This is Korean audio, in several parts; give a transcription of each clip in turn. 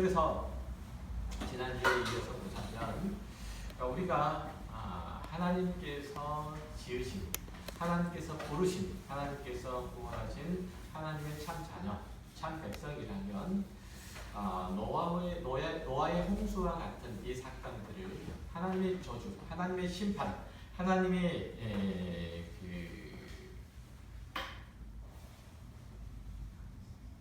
그래서 지난주에 이어서 보자면 우리가 하나님께서 지으신, 하나님께서 고르신, 하나님께서 구원하신 하나님의 참 자녀, 참 백성이라면 노아의 홍수와 같은 이 사건들을 하나님의 저주, 하나님의 심판, 하나님의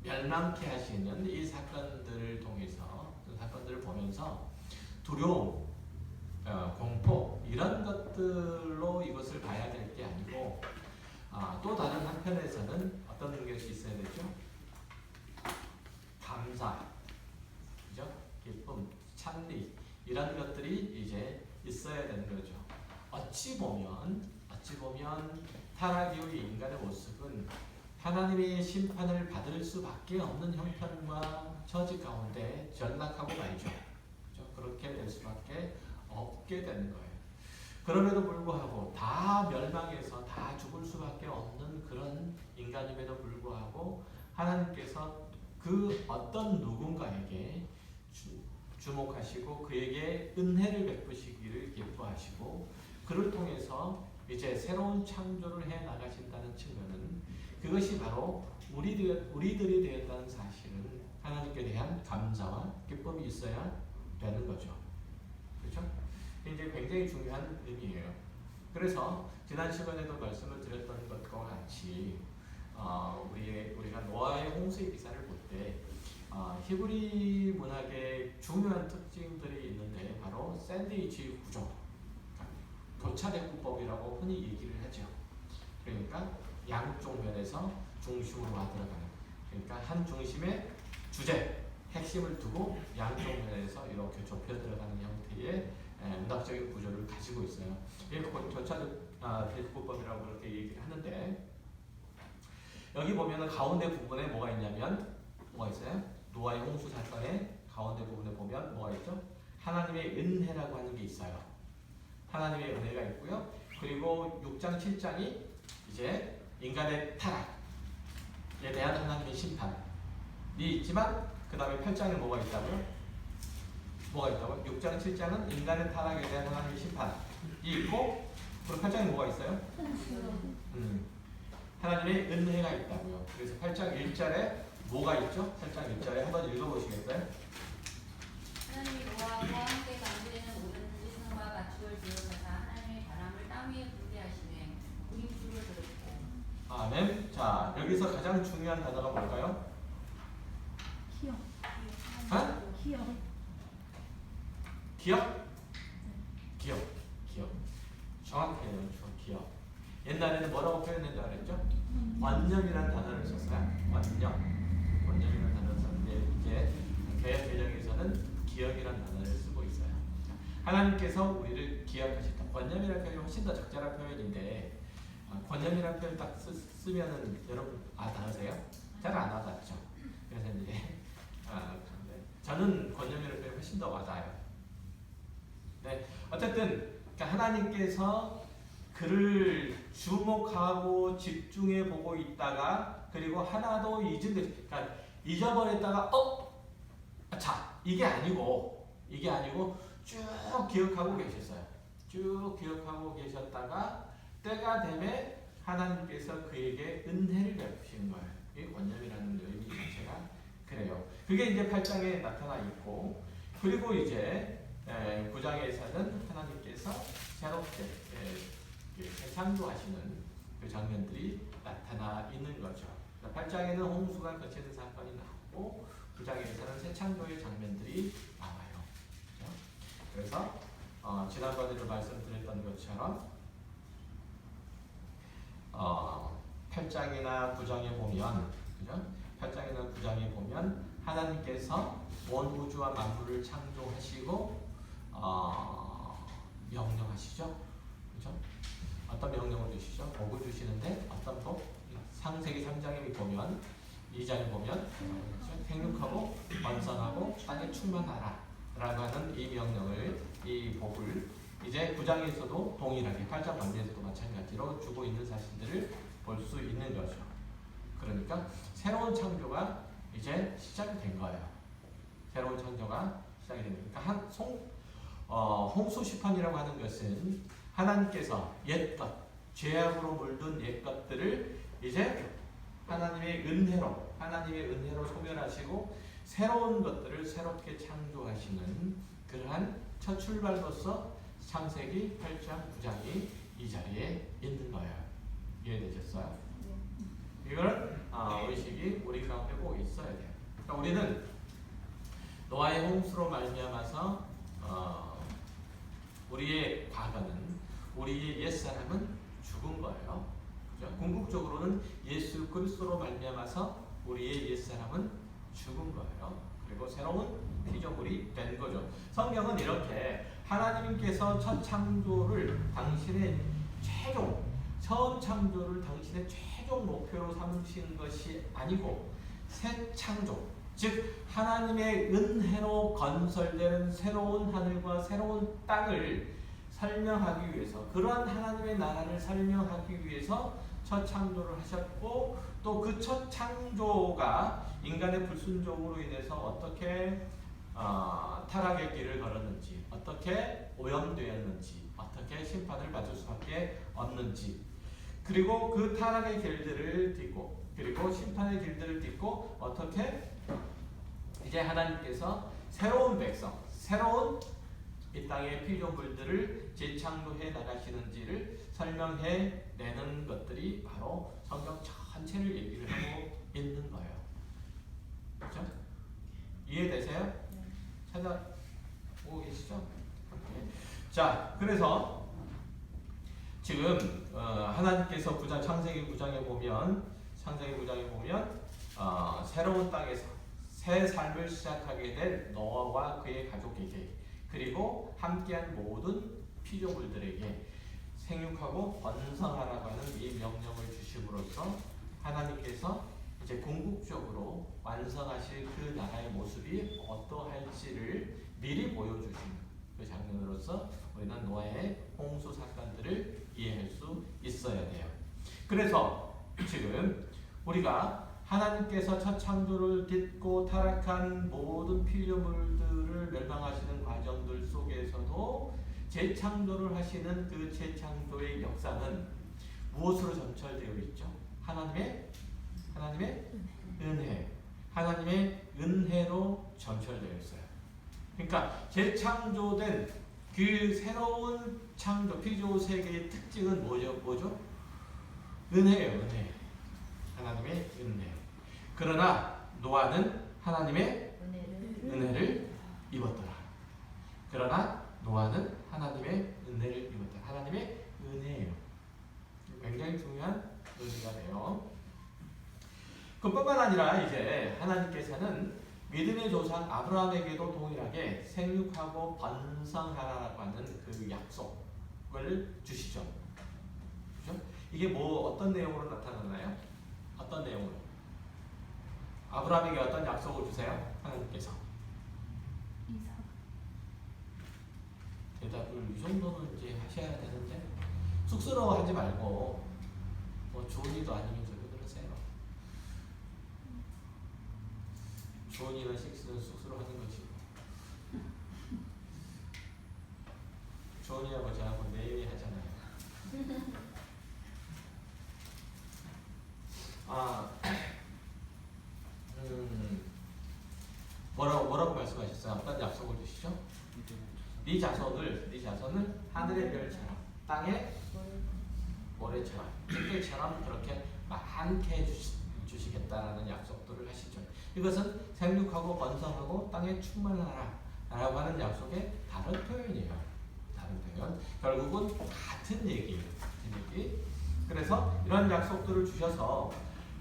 멸망케 하시는 이 사건들을 통해서, 그 사건들을 보면서 두려움, 공포 이런 것들로 이것을 봐야 될 게 아니고 또 다른 한편에서는 어떤 것이 있어야 되죠? 감사, 그죠? 기쁨, 찬미 이런 것들이 이제 있어야 되는 거죠. 어찌 보면 타락 이후의 인간의 모습은 하나님의 심판을 받을 수밖에 없는 형편과 처지 가운데 전락하고 말죠. 그렇죠? 그렇게 될 수밖에 없게 되는 거예요. 그럼에도 불구하고 다 멸망해서 다 죽을 수밖에 없는 그런 인간임에도 불구하고 하나님께서 그 어떤 누군가에게 주목하시고 그에게 은혜를 베푸시기를 기뻐하시고 그를 통해서 이제 새로운 창조를 해 나가신다는 측면은 그것이 바로 우리들이 되었다는 사실은 하나님께 대한 감사와 기쁨이 있어야 되는 거죠. 그렇죠? 이제 굉장히 중요한 의미예요. 그래서 지난 시간에도 말씀을 드렸던 것과 같이 우리가 노아의 홍수의 기사를 볼 때 히브리 문학의 중요한 특징들이 있는데 바로 샌드위치 구조, 교차대구법이라고 흔히 얘기를 하죠. 그러니까 양쪽 면에서 중심으로 들어가는, 그러니까 한 중심에 주제, 핵심을 두고 양쪽 면에서 이렇게 좁혀 들어가는 형태의 문학적인 구조를 가지고 있어요. 이걸 교차대구법이라고 그렇게 얘기를 하는데 여기 보면은 가운데 부분에 뭐가 있냐면 뭐가 있어요? 노아의 홍수 사건의 가운데 부분에 보면 뭐가 있죠? 하나님의 은혜라고 하는 게 있어요. 하나님의 은혜가 있고요. 그리고 6장 7장이 이제 인간의 타락에 대한 하나님의 심판이 있지만 그 다음에 8장에 뭐가 있다고요? 뭐가 있다고요? 6장 7장은 인간의 타락에 대한 하나님의 심판이 있고 그리고 8장에 뭐가 있어요? 하나님의 은혜가 있다고요. 그래서 8장 1절에 뭐가 있죠? 8장 1절에 한번 읽어보시겠어요? 하나님이 노아와 함께 강구되는 모든지 성과 가축을 지으사사 하나님의 바람을 땅 위에 불게 하시매 우리 주를 들었고. 아멘. 자, 여기서 가장 중요한 단어가 뭘까요? 기억. 기억. 정확해요. 기억. 옛날에는 뭐라고 표현했다고 그랬죠? 원념이라는 단어를 썼어요. 원념이라는 단어를 썼는데 이제 개역 개정에서는 기억이라는 단어를 쓰고 있어요. 하나님께서 우리를 기억하셨다. 원념이라는 표현이 훨씬 더 적절한 표현인데 권념이라는 표현 딱 쓰면은 여러분 닿으세요? 잘 안 와닿죠. 그래서 이제 저는 권념이라는 표현이 훨씬 더 와닿아요. 네, 어쨌든 그러니까 하나님께서 그를 주목하고 집중해 보고 있다가 그리고 하나도 그러니까 잊어버렸다가 이게 아니고 쭉 기억하고 계셨어요. 쭉 기억하고 계셨다가 때가 되면 하나님께서 그에게 은혜를 베푸시는 거예요. 이게 권념이라는 의미 자체가 그래요. 그게 이제 8장에 나타나 있고 그리고 이제 9장에서는 하나님께서 새롭게 창조하시는 그 장면들이 나타나 있는 거죠. 8장에는 홍수가 거치는 사건이 나오고 9장에서는 새 창조의 장면들이 나와요. 그렇죠? 그래서 지난번에도 말씀드렸던 것처럼 8장이나 9장에 보면 그죠? 8장이나 9장에 보면 하나님께서 온 우주와 만물을 창조하시고 명령하시죠. 그죠? 어떤 명령을 주시죠? 복을 주시는데 어떤 복? 창세기 3장에 보면 2장에 보면 생육하고 번성하고 땅에 충만하라 라고 하는 이 명령을, 이 복을 이제 9장에서도 동일하게 8장 반대에서도 마찬가지로 주고 있는 사실들을 볼 수 있는 거죠. 그러니까 새로운 창조가 이제 시작이 된 거예요. 새로운 창조가 시작이 됩니다. 그러니까 홍수 시판이라고 하는 것은 하나님께서 옛것, 죄악으로 물든 옛것들을 이제 하나님의 은혜로 소멸하시고 새로운 것들을 새롭게 창조하시는 그러한 첫 출발로서 창세기 8장 9장이 이 자리에 있는 거예요. 이해되셨어요? 이걸 의식이 우리 가운데 꼭 있어야 돼요. 그러니까 우리는 노아의 홍수로 말미암아서 우리의 과거는, 우리의 옛사람은 죽은 거예요. 그죠? 궁극적으로는 예수 그리스도로 말미암아서 우리의 옛사람은 죽은 거예요. 그리고 새로운 피조물이 된 거죠. 성경은 이렇게 하나님께서 첫 창조를 당신의 처음 창조를 당신의 최종 목표로 삼으신 것이 아니고 새 창조, 즉 하나님의 은혜로 건설되는 새로운 하늘과 새로운 땅을 설명하기 위해서, 그러한 하나님의 나라를 설명하기 위해서 첫 창조를 하셨고, 또 그 첫 창조가 인간의 불순종으로 인해서 어떻게 타락의 길을 걸었는지, 어떻게 오염되었는지, 어떻게 심판을 받을 수밖에 없는지, 그리고 그 타락의 길들을 딛고, 그리고 심판의 길들을 딛고 어떻게 이제 하나님께서 새로운 백성, 새로운 이 땅의 피조물들을 재창조해 나가시는지를 설명해 내는 것들이 바로 성경 전체를 얘기를 하고 있는 거예요. 그렇죠? 이해되세요? 찾아오고 계시죠? 오케이. 자, 그래서 지금 하나님께서 창세기 9장에 보면 새로운 땅에서 새 삶을 시작하게 될 노아와 그의 가족에게, 그리고 함께한 모든 피조물들에게 생육하고 번성하라고 하는 이 명령을 주심으로써 하나님께서 이제 궁극적으로 완성하실 그 나라의 모습이 어떠할지를 미리 보여주시는 그 장면으로서 우리는 노아의 홍수 사건들을 이해할 수 있어야 돼요. 그래서 지금 우리가 하나님께서 첫 창조를 딛고 타락한 모든 피조물들을 멸망하시는 과정들 속에서도 재창조를 하시는 그 재창조의 역사는 무엇으로 점철되어 있죠? 하나님의 은혜, 하나님의 은혜로 점철되어 있어요. 그러니까 재창조된 그 새로운 창조, 피조 세계의 특징은 뭐죠? 은혜예요, 은혜. 하나님의 은혜. 그러나 노아는 하나님의 은혜를 입었더라. 그러나 노아는 하나님의 은혜를 입었더라. 하나님의 은혜예요. 굉장히 중요한 의미가 돼요. 그뿐만 아니라 이제 하나님께서는 믿음의 조상 아브라함에게도 동일하게 생육하고 번성하라고 하는 그 약속을 주시죠. 그죠? 이게 어떤 내용으로 나타나나요? 어떤 내용으로? 아브라함에게 어떤 약속을 주세요? 하나님께서. 이삭. 대답을 이 정도는 이제 하셔야 되는데 쑥스러워하지 말고 좋은 일도 아니면서 왜 그러세요? 좋은 일은 쑥스러워하는 것이고, 좋은 일하고 저하고 매일 하잖아요. 뭐라고 말씀하셨어요? 어떤 약속을 주시죠? 네 자손을 하늘의 별처럼, 땅의 모래처럼, 흙들처럼 그렇게 많게 주시겠다라는 약속들을 하시죠. 이것은 생육하고 번성하고 땅에 충만하라 라고 하는 약속의 다른 표현이에요. 다른 표현. 결국은 같은 얘기예요. 그래서 이런 약속들을 주셔서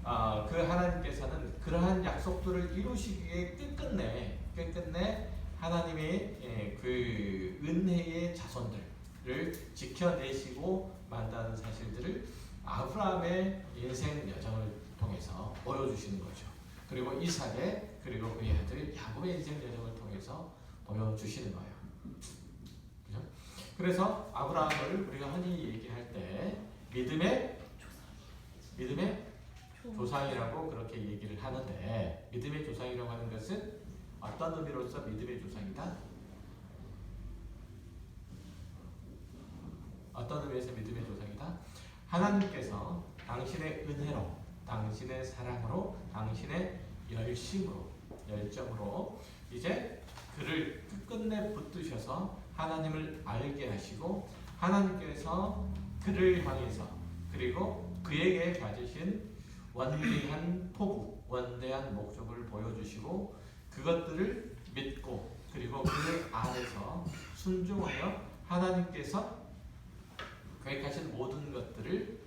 그 하나님께서는 그러한 약속들을 이루시기에 끝끝내 하나님의 그 은혜의 자손들을 지켜내시고 만다는 사실들을 아브라함의 인생 여정을 통해서 보여주시는 거죠. 그리고 이삭의, 그리고 그의 아들 야곱의 인생 여정을 통해서 보여주시는 거예요. 그죠? 그래서 아브라함을 우리가 흔히 얘기할 때 믿음의 조상이라고 그렇게 얘기를 하는데, 믿음의 조상이라고 하는 것은 어떤 의미로서 믿음의 조상이다? 어떤 의미에서 믿음의 조상이다? 하나님께서 당신의 은혜로, 당신의 사랑으로, 당신의 열정으로 이제 그를 끝끝내 붙드셔서 하나님을 알게 하시고 하나님께서 그를 향해서 그리고 그에게 가지신 원대한 포부, 원대한 목적을 보여주시고 그것들을 믿고 그리고 그 안에서 순종하여 하나님께서 계획하신 모든 것들을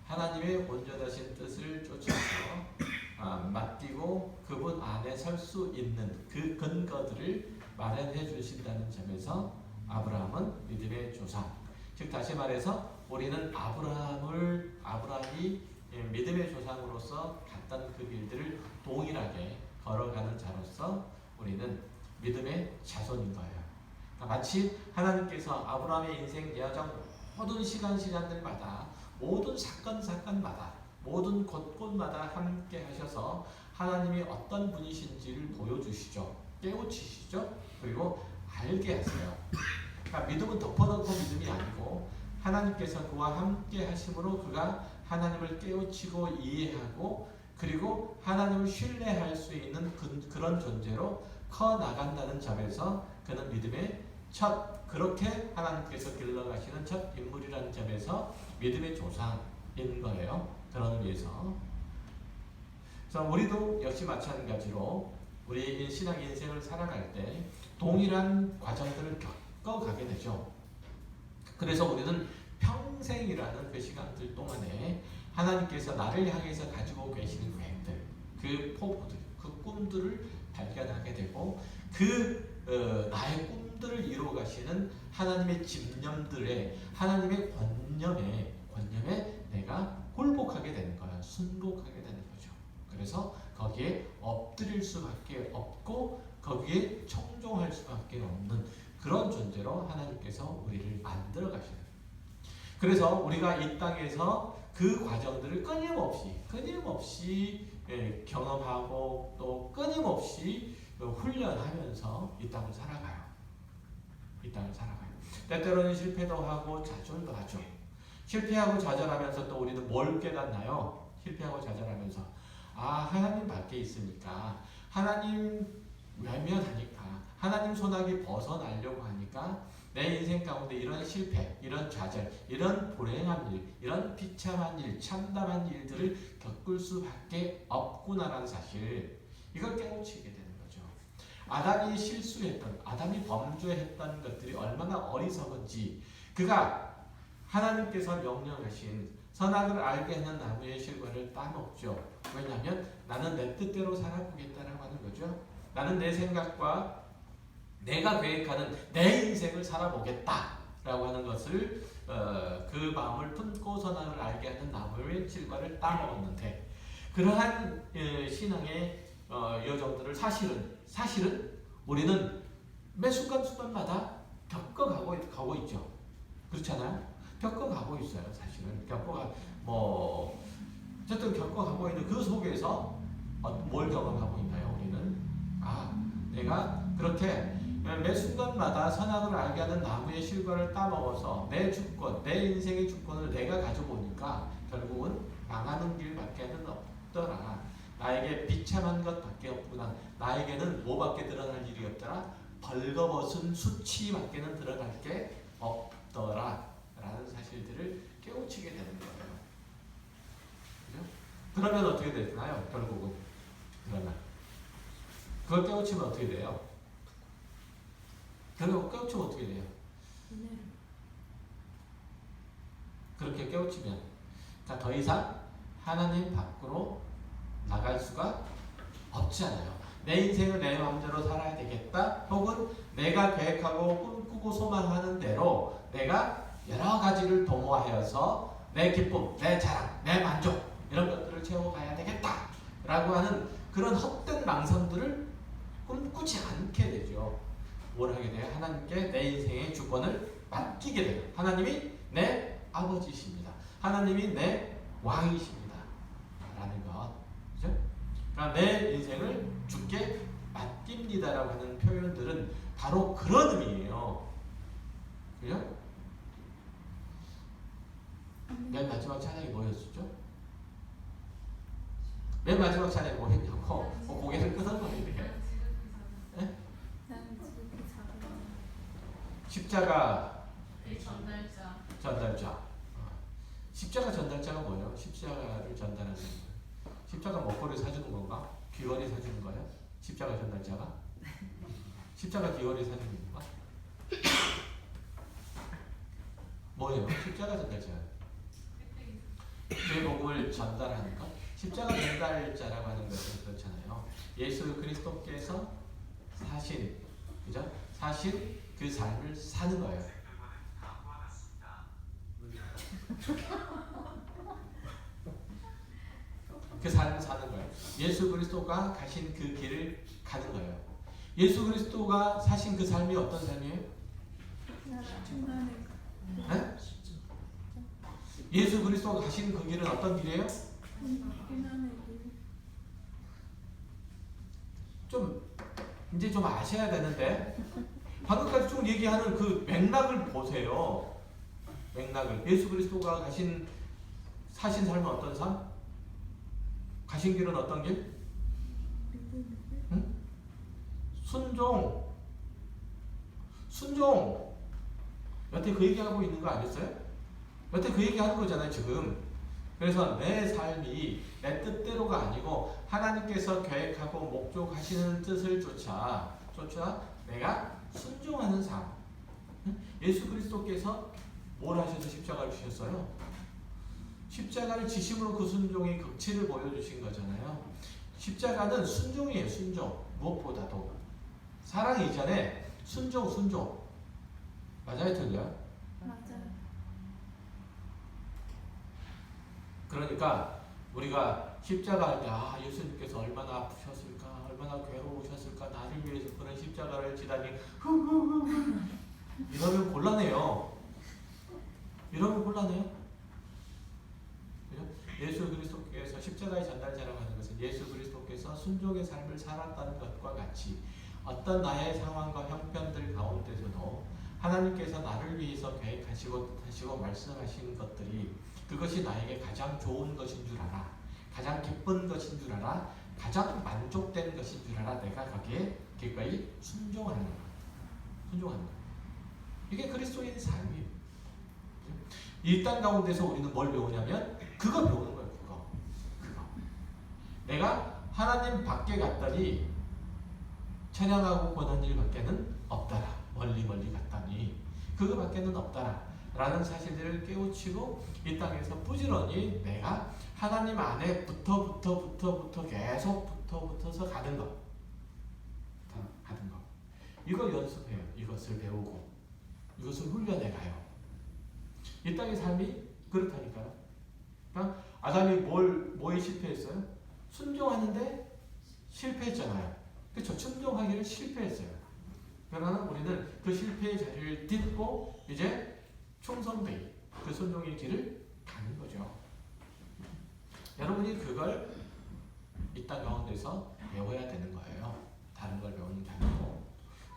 하나님의 온전하신 뜻을 쫓아서 맡기고 그분 안에 설 수 있는 그 근거들을 마련해 주신다는 점에서 아브라함은 믿음의 조상. 즉 다시 말해서 우리는 아브라함이 믿음의 조상으로서 갔던 그 길들을 동일하게 걸어가는 자로서 우리는 믿음의 자손인 거예요. 마치 하나님께서 아브라함의 인생 여정 모든 시간들마다 모든 사건마다 모든 곳곳마다 함께 하셔서 하나님이 어떤 분이신지를 보여주시죠. 깨우치시죠. 그리고 알게 하세요. 그러니까 믿음은 덮어놓고 믿음이 아니고 하나님께서 그와 함께 하심으로 그가 하나님을 깨우치고 이해하고 그리고 하나님을 신뢰할 수 있는 그런 존재로 커 나간다는 점에서 그는 믿음의 그렇게 하나님께서 길러가시는 첫 인물이라는 점에서 믿음의 조상인 거예요. 그런 의미에서. 그래서 우리도 역시 마찬가지로 우리 신앙 인생을 살아갈 때 동일한 과정들을 겪어가게 되죠. 그래서 우리는 평생이라는 그 시간들 동안에 하나님께서 나를 향해서 가지고 계시는 계획들, 그 포부들, 그 꿈들을 발견하게 되고 나의 꿈들을 이루어 가시는 하나님의 집념들에 하나님의 권념에 내가 굴복하게 되는 거야. 순복하게 되는 거죠. 그래서 거기에 엎드릴 수밖에 없고 거기에 청종할 수밖에 없는 그런 존재로 하나님께서 우리를 만들어 가시는. 그래서 우리가 이 땅에서 그 과정들을 끊임없이 경험하고 또 끊임없이 훈련하면서 이 땅을 살아가요. 때때로는 실패도 하고 좌절도 하죠. 실패하고 좌절하면서 또 우리는 뭘 깨닫나요? 실패하고 좌절하면서 하나님 밖에 있으니까 하나님 외면하니까 하나님 손아귀 벗어나려고 하니까 내 인생 가운데 이런 실패, 이런 좌절, 이런 불행한 일, 이런 비참한 일, 참담한 일들을 겪을 수밖에 없구나라는 사실, 이걸 깨우치게 되는 거죠. 아담이 범죄했던 것들이 얼마나 어리석은지, 그가 하나님께서 명령하신 선악을 알게 하는 나무의 실과를 따먹죠. 왜냐하면 나는 내 뜻대로 살아보겠다라고 하는 거죠. 나는 내 생각과 내가 계획하는 내 인생을 살아보겠다라고 하는 것을 그 마음을 품고 선악을 알게 하는 나무의 실과를 따먹었는데, 그러한 신앙의 여정들을 사실은 우리는 매 순간마다 겪어가고 있죠. 그렇잖아요. 겪어가고 있어요. 사실은 어쨌든 겪어가고 있는 그 속에서 뭘 경험하고 있나요? 우리는 내가 그렇게 매 순간마다 선악을 알게 하는 나무의 실과를 따먹어서 내 주권, 내 인생의 주권을 내가 가져보니까 결국은 망하는 길밖에는 없더라. 나에게 비참한 것밖에 없구나. 나에게는 뭐밖에 드러날 일이 없더라. 벌거벗은 수치밖에는 드러날 게 없더라. 라는 사실들을 깨우치게 되는 거예요. 그죠? 그러면 어떻게 되나요? 결국은 그걸 깨우치면 어떻게 돼요? 결국 깨우치면 어떻게 돼요? 그렇게 깨우치면 더 이상 하나님 밖으로 나갈 수가 없잖아요. 내 인생을 내 마음대로 살아야 되겠다. 혹은 내가 계획하고 꿈꾸고 소망하는 대로 내가 여러 가지를 도모하여서 내 기쁨, 내 자랑, 내 만족 이런 것들을 채워가야 되겠다 라고 하는 그런 헛된 망상들을 꿈꾸지 않게 되죠. 뭘 하게 돼요? 하나님께 내 인생의 주권을 맡기게 돼요. 하나님이 내 아버지십니다. 하나님이 내 왕이십니다. 라는 것. 그죠? 그러니까 내 인생을 주께 맡깁니다라고 하는 표현들은 바로 그런 의미예요. 그죠? 맨 마지막 찬양이 뭐였었죠? 맨 마지막 찬양이 뭐였냐고 고개를 끄덕거리네. 네? 나는 지극히 작은 십자가 전달자. 전달자. 십자가 전달자가 뭐예요? 십자가를 전달하는 거예요. 십자가 먹거리 사주는 건가? 귀걸이 사주는 거예요? 십자가 전달자가? 십자가 귀걸이 사주는 건가? 뭐예요? 십자가 전달자. 복음을 전달하는 것. 십자가 전달자라고 하는 것은 그렇잖아요. 예수 그리스도께서 사신, 그죠? 사신 그 삶을 사는 거예요. 그 삶을 사는 거예요. 예수 그리스도가 가신 그 길을 가는 거예요. 예수 그리스도가 사신 그 삶이 어떤 삶이에요? 중간에 네? 예수 그리스도가 가신 그 길은 어떤 길이에요? 고난의 길. 좀 이제 좀 아셔야 되는데 방금까지 쭉 얘기하는 그 맥락을 보세요. 맥락을. 예수 그리스도가 사신 삶은 어떤 삶? 가신 길은 어떤 길? 응? 순종. 여태 그 얘기하고 있는 거 아니었어요? 여태 그 얘기하는 거잖아요 지금. 그래서 내 삶이 내 뜻대로가 아니고 하나님께서 계획하고 목적하시는 뜻을 쫓아 내가 순종하는 삶. 예수 그리스도께서 뭘 하셔서 십자가를 주셨어요? 십자가를 지심으로 그 순종의 극치를 보여주신 거잖아요. 십자가는 순종이에요. 순종. 무엇보다도 사랑 이전에 순종. 맞아요, 틀려요? 맞아요. 그러니까 우리가 십자가 할 때 예수님께서 얼마나 아프셨을까, 얼마나 괴로우셨을까, 나를 위해서 그런 십자가를 지다니 이러면 곤란해요. 그죠? 예수 그리스도께서 십자가의 전달자라고 하는 것은 예수 그리스도께서 순종의 삶을 살았다는 것과 같이 어떤 나의 상황과 형편들 가운데서도 하나님께서 나를 위해서 계획하시고 뜻하시고 말씀하신 것들이 그것이 나에게 가장 좋은 것인 줄 알아. 가장 기쁜 것인 줄 알아. 가장 만족된 것인 줄 알아. 내가 거기에 기꺼이 순종하는 거야. 이게 그리스도인 삶이에요. 이 땅 가운데서 우리는 뭘 배우냐면 그거 배우는 거예요. 그거. 내가 하나님 밖에 갔더니 찬양하고 권한 일밖에는 없더라. 멀리 갔더니 그거 밖에는 없더라. 라는 사실들을 깨우치고 이 땅에서 부지런히 내가 하나님 안에 부터 계속 붙어서 가는 거. 이거 연습해요. 이것을 배우고 이것을 훈련해 가요. 이 땅의 삶이 그렇다니까요. 그러니까 아담이 뭐에 실패했어요? 순종하는데 실패했잖아요. 그렇죠? 순종하기를 실패했어요. 그러나 우리는 그 실패의 자리를 딛고 이제 충성되이 그 순종의 길을 가는 거죠. 여러분이 그걸 이 땅 가운데서 배워야 되는 거예요. 다른 걸 배우는 게 아니고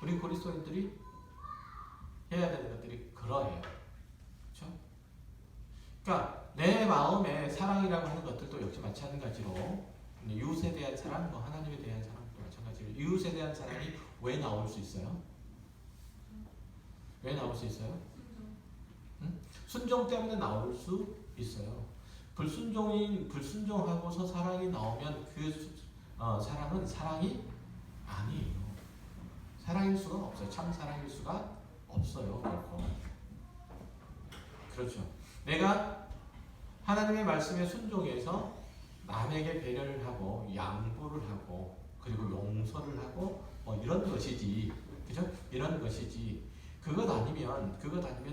우리 그리스도인들이 해야 되는 것들이 그러해요. 그렇죠? 그러니까 내 마음에 사랑이라고 하는 것들도 역시 마찬가지로 이웃에 대한 사랑, 하나님에 대한 사랑도 마찬가지로 이웃에 대한 사랑이 왜 나올 수 있어요? 왜 나올 수 있어요? 순종 때문에 나올 수 있어요. 불순종하고서 사랑이 나오면 그 사랑은 사랑이 아니에요. 사랑일 수가 없어요. 참 사랑일 수가 없어요. 그렇죠. 내가 하나님의 말씀에 순종해서 남에게 배려를 하고 양보를 하고 그리고 용서를 하고 이런 것이지. 그죠? 이런 것이지. 그것 아니면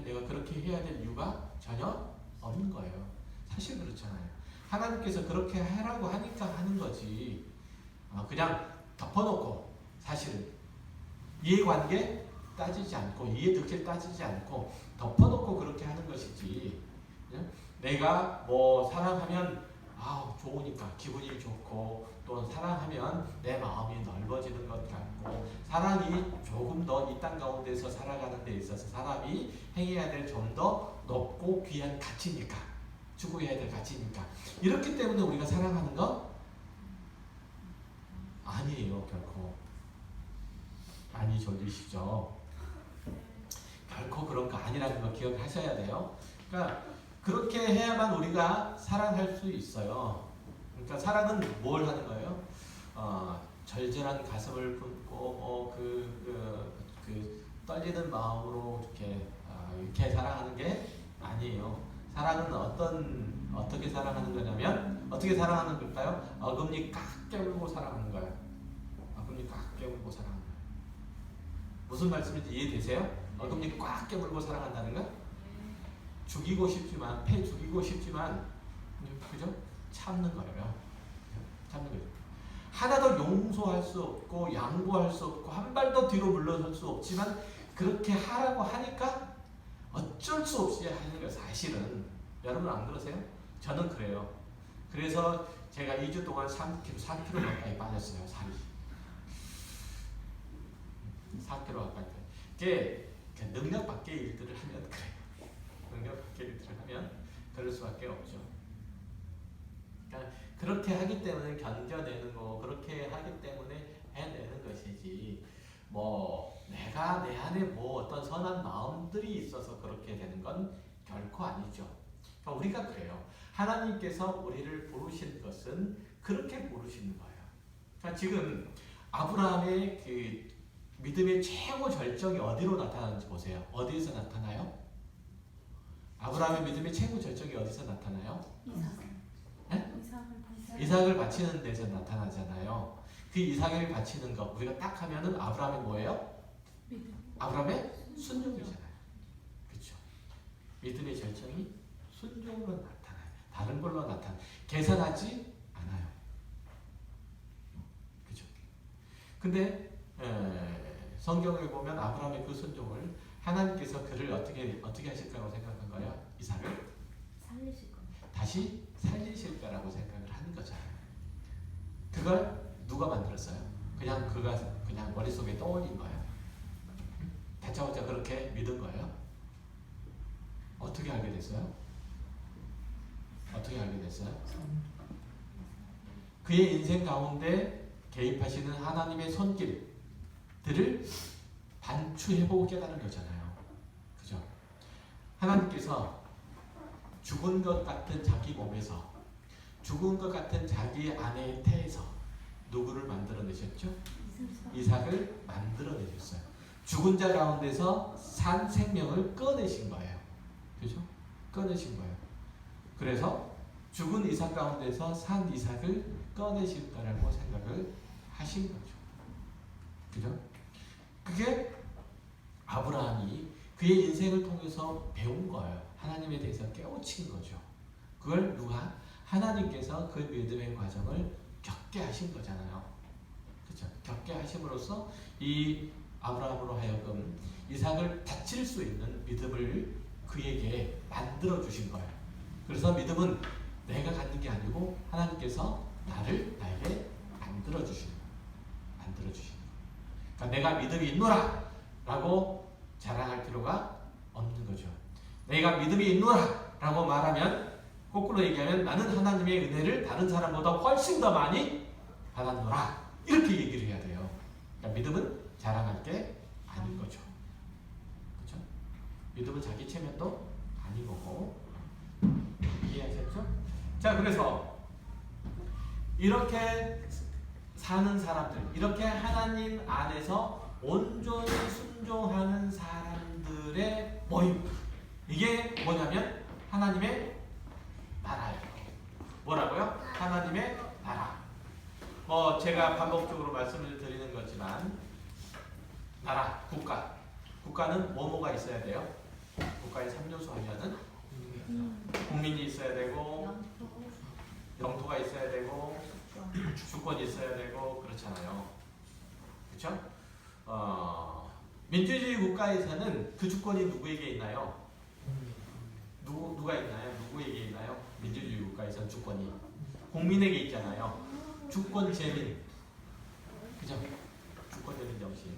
내가 그렇게 해야 될 이유가 전혀 없는 거예요. 사실 그렇잖아요. 하나님께서 그렇게 하라고 하니까 하는 거지. 그냥 덮어놓고 사실은 이해관계 따지지 않고 이해득실 따지지 않고 덮어놓고 그렇게 하는 것이지. 내가 사랑하면 좋으니까 기분이 좋고 또 사랑하면 내 마음이 넓어지는 것 같고 사랑이 조금 더 이 땅 가운데서 살아가는 데 있어서 사람이 행해야 될 좀 더 높고 귀한 가치니까 추구해야 될 가치니까 이렇기 때문에 우리가 사랑하는 거 아니에요. 결코 많이 졸리시죠? 결코 그런 거 아니라는 거 기억하셔야 돼요. 그러니까 그렇게 해야만 우리가 사랑할 수 있어요. 그러니까 사랑은 뭘 하는 거예요? 절절한 가슴을 품고 떨리는 마음으로 이렇게 사랑하는 게 아니에요. 사랑은 어떻게 사랑하는 거냐면 어떻게 사랑하는 걸까요? 어금니 꽉 깨물고 사랑하는 거예요. 어금니 꽉 깨물고 사랑하는 거예요. 무슨 말씀인지 이해되세요? 어금니 꽉 깨물고 사랑한다는 거? 죽이고 싶지만 죽이고 싶지만 그죠? 참는 거예요. 참는 거예요. 하나도 용서할 수 없고 양보할 수 없고 한 발 더 뒤로 물러설 수 없지만 그렇게 하라고 하니까 어쩔 수 없이 하는 거예요. 사실은 여러분 안 그러세요? 저는 그래요. 그래서 제가 2주 동안 3kg 가까이 빠졌어요. 살이 4kg 가까이. 이게 능력 밖의 일들을 하면 그래요. 능력 밖의 일들을 하면 그럴 수밖에 없죠. 그러니까 그렇게 하기 때문에 견뎌내는 거, 그렇게 하기 때문에 해내는 것이지. 내가 내 안에 어떤 선한 마음들이 있어서 그렇게 되는 건 결코 아니죠. 그러니까 우리가 그래요. 하나님께서 우리를 부르신 것은 그렇게 부르시는 거예요. 그러니까 지금 아브라함의 그 믿음의 최고 절정이 어디로 나타나는지 보세요. 어디에서 나타나요? 아브라함의 믿음의 최고 절정이 어디서 나타나요? 이삭을 바치는 데서 나타나잖아요. 그 이삭을 바치는 것 우리가 딱 하면은 아브라함의 뭐예요? 아브라함의 순종이잖아요. 그렇죠? 믿음의 절정이 순종으로 나타나요. 다른 걸로 나타나. 계산하지 않아요. 그렇죠? 근데 성경을 보면 아브라함의 그 순종을 하나님께서 그를 어떻게 하실 거라고 생각한 거예요? 이삭을 살리실 겁니다. 다시 살리실 거라고 생각을 하는 거잖아요. 그걸 누가 만들었어요? 그냥 머릿속에 떠올린 거예요. 다짜고짜 그렇게 믿은 거예요. 어떻게 알게 됐어요? 그의 인생 가운데 개입하시는 하나님의 손길들을 반추해보고 깨달은 거잖아요. 그죠? 하나님께서 죽은 것 같은 자기 몸에서, 죽은 것 같은 자기 아내의 태에서 누구를 만들어내셨죠? 이삭을 만들어내셨어요. 죽은 자 가운데서 산 생명을 꺼내신 거예요. 그죠? 꺼내신 거예요. 그래서 죽은 이삭 가운데서 산 이삭을 꺼내실 거라고 생각을 하신 거죠. 그죠? 그게 아브라함이 그의 인생을 통해서 배운 거예요. 하나님에 대해서 깨우친 거죠. 그걸 누가? 하나님께서 그 믿음의 과정을 겪게 하신 거잖아요. 그렇죠? 겪게 하심으로써 이 아브라함으로 하여금 이삭을 바칠 수 있는 믿음을 그에게 만들어 주신 거예요. 그래서 믿음은 내가 갖는 게 아니고 하나님께서 나에게 만들어 주시는 거예요. 만들어 주시는 거예요. 그러니까 내가 믿음이 있노라 라고 자랑할 필요가 없는 거죠. 내가 믿음이 있노라 라고 말하면 거꾸로 얘기하면 나는 하나님의 은혜를 다른 사람보다 훨씬 더 많이 받았노라 이렇게 얘기를 해야 돼요. 그러니까 믿음은 자랑할 게 아닌 거죠. 그렇죠? 믿음은 자기 체면도 아닌 거고. 이해하셨죠? 자, 그래서 이렇게 사는 사람들, 이렇게 하나님 안에서 온전히 순종하는 사람들의 모임, 이게 뭐냐면 하나님의 나라예요. 뭐라고요? 하나님의 나라. 제가 반복적으로 말씀을 드리는 거지만 나라, 국가는 뭐가 있어야 돼요? 국가의 3요소 하면은 국민이 있어야 되고 영토가 있어야 되고 주권이 있어야 되고 그렇잖아요. 그렇죠? 민주주의 국가에서는 그 주권이 누구에게 있나요? 누가 있나요? 누구에게 있나요? 민주주의 국가에서는 주권이 국민에게 있잖아요. 주권 재민. 그죠? 주권 재민 정신.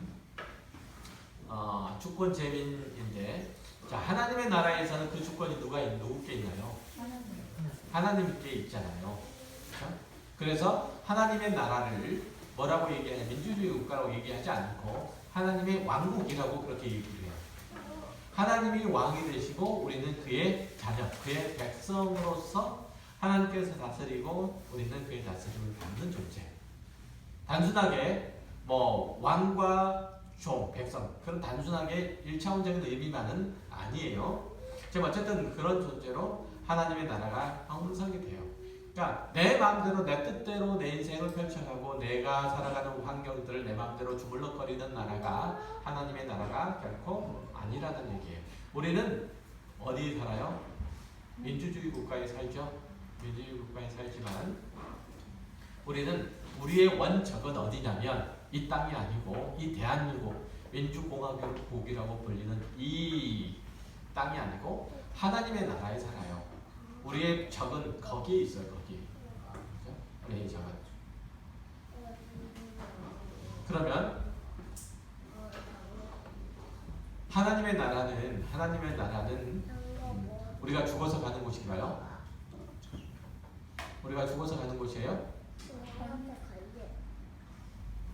주권 재민인데, 자, 하나님의 나라에서는 그 주권이 누구께 있나요? 하나님께 있잖아요. 그렇죠? 그래서 하나님의 나라를 뭐라고 얘기하냐, 민주주의 국가라고 얘기하지 않고 하나님의 왕국이라고 그렇게 얘기해요. 하나님이 왕이 되시고 우리는 그의 자녀, 그의 백성으로서 하나님께서 다스리고 우리는 그의 다스림을 받는 존재. 단순하게 뭐 왕과 종, 백성, 그런 단순하게 1차원적인 의미만은 아니에요. 지금 어쨌든 그런 존재로 하나님의 나라가 형성이 돼요. 그러니까 내 마음대로 내 뜻대로 내 인생을 펼쳐가고 내가 살아가는 환경들을 내 마음대로 주물럭거리는 나라가 하나님의 나라가 결코 아니라는 얘기예요. 우리는 어디 살아요? 민주주의 국가에 살죠. 민주주의 국가에 살지만 우리는 우리의 원적은 어디냐면 이 땅이 아니고 이 대한민국 민주공화국이라고 불리는 이 땅이 아니고 하나님의 나라에 살아요. 우리의 적은 거기에 있어요. 거기. 그렇죠? 우리의 적은. 그러면 하나님의 나라는 우리가 죽어서 가는 곳인가요? 우리가 죽어서 가는 곳이에요?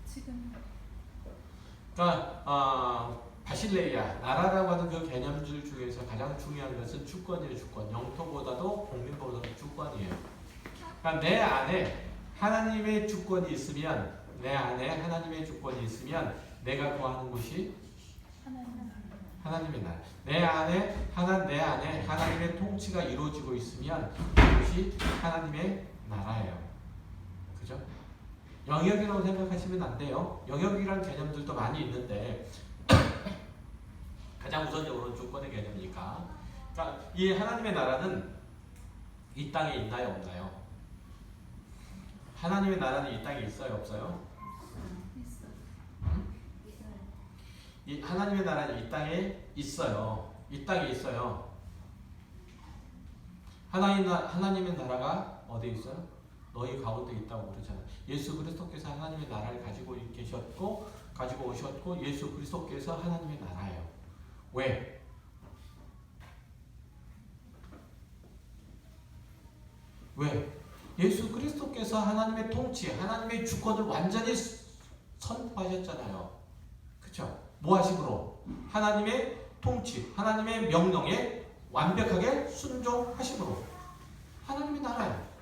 지금 그러니까 바실레이아 나라라고 하는 그 개념들 중에서 가장 중요한 것은 주권이에요. 주권. 영토보다도 국민보다도 주권이에요. 그러니까 내 안에 하나님의 주권이 있으면 내가 거하는 곳이 하나님의 나라. 내 안에 하나님의 통치가 이루어지고 있으면 그것이 하나님의 나라예요. 그죠? 영역이라고 생각하시면 안 돼요. 영역이라는 개념들도 많이 있는데 가장 우선적으로는 주권의 개념이니까. 그러니까 이 하나님의 나라는 이 땅에 있나요, 없나요? 하나님의 나라는 이 땅에 있어요, 없어요? 이 하나님의 나라는 이 땅에 있어요. 이 땅에 있어요. 하나님의 나라가 어디에 있어요? 너희 가운데 있다고 그러잖아요. 예수 그리스도께서 하나님의 나라를 가지고 오셨고 예수 그리스도께서 하나님의 나라예요. 왜? 왜? 예수 그리스도께서 하나님의 통치, 하나님의 주권을 완전히 선포하셨잖아요. 그렇죠? 뭐 하심으로? 하나님의 통치, 하나님의 명령에 완벽하게 순종하심으로. 하나님의 나라예요.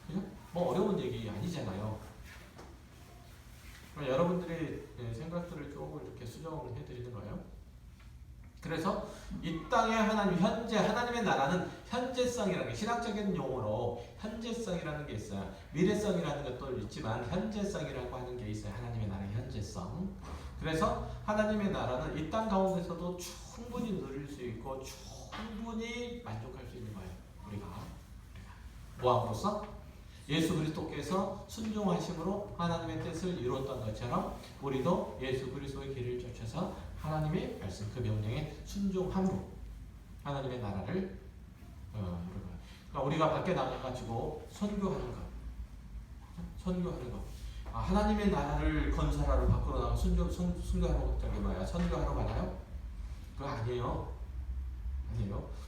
그죠? 뭐 어려운 얘기 아니잖아요. 여러분들의 생각들을 조금 이렇게 수정해 드리는 거예요. 그래서 이 땅의 현재 하나님의 나라는 현재성이라는 게 신학적인 용어로 현재성이라는 게 있어요. 미래성이라는 것도 있지만 현재성이라고 하는 게 있어요. 하나님의 나라의 현재성. 그래서 하나님의 나라는 이 땅 가운데서도 충분히 누릴 수 있고 충분히 만족할 수 있는 거예요. 우리가 뭐함으로써? 예수 그리스도께서 순종하심으로 하나님의 뜻을 이루었던 것처럼 우리도 예수 그리스도의 길을 쫓아서 하나님의 말씀 그 명령에 순종함으로 하나님의 나라를 이루는 거예요. 그러니까 우리가 밖에 나가가지고 선교하는 것. 하나님의 나라를 건설하러 밖으로 나가 순교하러 선교하러 가나요? 그거 아니에요.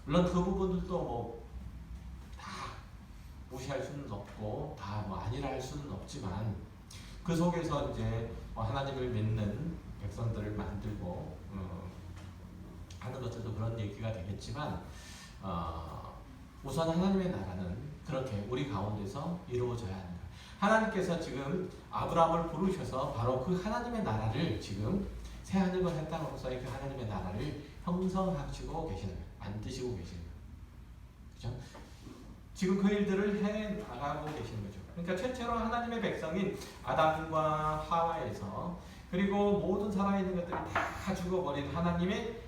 물론 그 부분들도 다 무시할 수는 없고 다 아니라 할 수는 없지만 그 속에서 이제 하나님을 믿는 백성들을 만들고 하는 것들도 그런 얘기가 되겠지만 우선 하나님의 나라는 그렇게 우리 가운데서 이루어져야 합니다. 하나님께서 지금 아브라함을 부르셔서 바로 그 하나님의 나라를 지금 새하늘과 새 땅으로서의 그 하나님의 나라를 형성하시고 계시는 거예요. 만드시고 계시는 거예요. 그렇죠? 지금 그 일들을 해 나가고 계시는 거죠. 그러니까 최초로 하나님의 백성인 아담과 하와에서 그리고 모든 살아있는 것들이 다 죽어버린 하나님의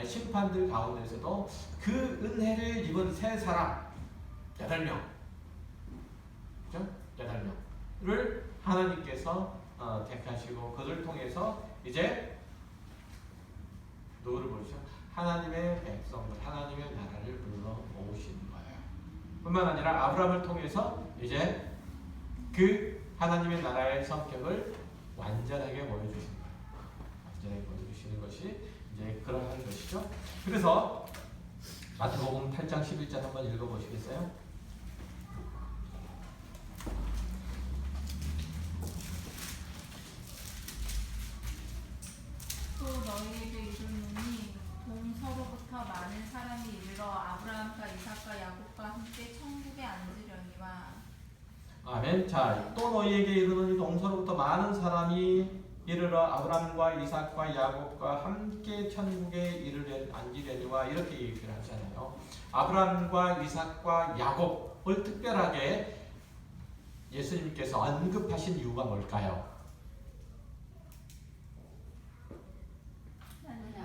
심판들 가운데서도 그 은혜를 입은 세 사람 8명, 그죠? 8명을 하나님께서 택하시고 그들을 통해서 이제 누구를 부르셔? 하나님의 백성들, 하나님의 나라를 불러 모으신 거예요. 뿐만 아니라 아브라함을 통해서 이제 그 하나님의 나라의 성격을 완전하게 보여주시는 거예요. 완전하게 보여주시는 것이 이제 그러한 것이죠. 그래서 마태복음 8장 11절 한번 읽어보시겠어요? 또 너희에게 이르노니 동서로부터 많은 사람이 이르러 아브라함과 이삭과 야곱과 함께 천국에 앉으려니와. 아멘. 자, 또 너희에게 이르노니 동서로부터 많은 사람이 이르러 아브라함과 이삭과 야곱과 함께 천국에 앉으려니와 이렇게 얘기를 하잖아요. 아브라함과 이삭과 야곱을 특별하게 예수님께서 언급하신 이유가 뭘까요?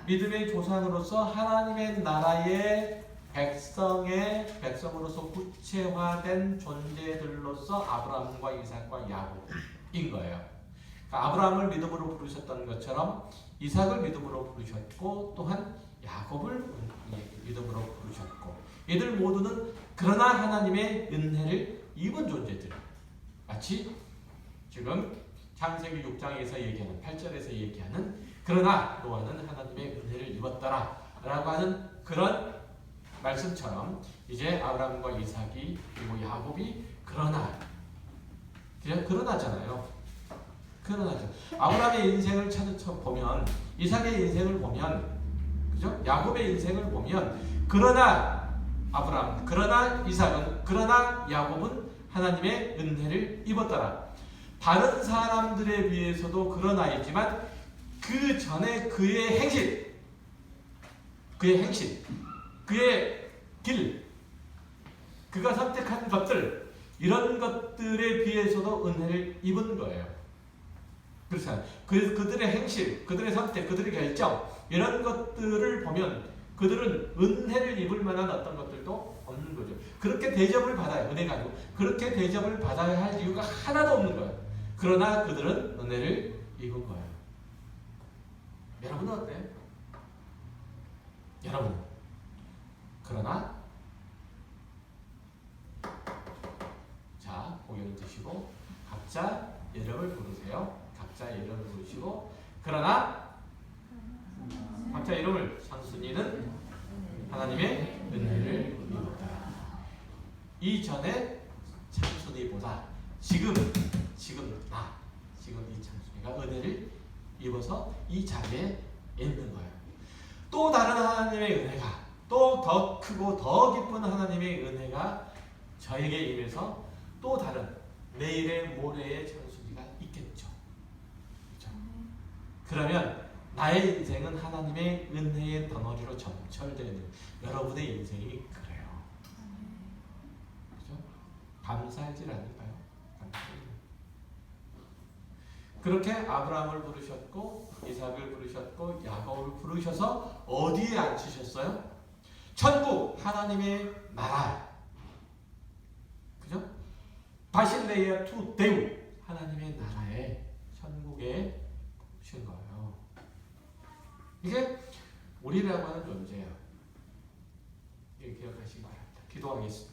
믿음의 조상으로서 하나님의 나라의 백성으로서 구체화된 존재들로서 아브라함과 이삭과 야곱인 거예요. 그러니까 아브라함을 믿음으로 부르셨던 것처럼 이삭을 믿음으로 부르셨고 또한 야곱을 믿음으로 부르셨고 이들 모두는 그러나 하나님의 은혜를 입은 존재들. 마치 지금 창세기 6장에서 얘기하는 8절에서 얘기하는 그러나 노아는 하나님의 은혜를 입었더라 라고 하는 그런 말씀처럼 이제 아브라함과 이삭이 그리고 야곱이 그러나잖아요. 그러나죠. 아브라함의 인생을 보면 이삭의 인생을 보면 그죠? 야곱의 인생을 보면 그러나 아브라함, 그러나 이삭은, 그러나 야곱은 하나님의 은혜를 입었더라. 다른 사람들에 비해서도 그러나이지만 그 전에 그의 행실, 그의 길, 그가 선택한 것들, 이런 것들에 비해서도 은혜를 입은 거예요. 그렇잖아요. 그들의 행실, 그들의 선택, 그들의 결정, 이런 것들을 보면 그들은 은혜를 입을 만한 어떤 것들도 없는 거죠. 그렇게 대접을 받아요. 은혜가 아니고. 그렇게 대접을 받아야 할 이유가 하나도 없는 거예요. 그러나 그들은 은혜를 입은 거예요. 여러분은 어때요? 여러분, 그러나 자, 고개를 드시고 각자 이름을 부르세요. 각자 이름을 부르시고 그러나 각자 이름을 상순이는 하나님의 은혜를 입었다. 이전에 창순이보다 지금 이 창순이가 은혜를 입어서 이 자리에 있는 거예요. 또 다른 하나님의 은혜가 또 더 크고 더 깊은 하나님의 은혜가 저에게 임해서 또 다른 내일의 모레의 창순이가 있겠죠. 그렇죠? 그러면 나의 인생은 하나님의 은혜의 덩어리로 점철되어 있는 여러분의 인생이 그래요. 그렇죠? 감사하지 않을까요? 그렇게 아브라함을 부르셨고 이삭을 부르셨고 야곱을 부르셔서 어디에 앉히셨어요? 천국, 하나님의 나라. 그죠? 바실레이아 투 데우, 하나님의 나라에 천국에 오신 거예요. 이게 우리라고 하는 존재예요. 이렇게 기억하시기 바랍니다. 기도하겠습니다.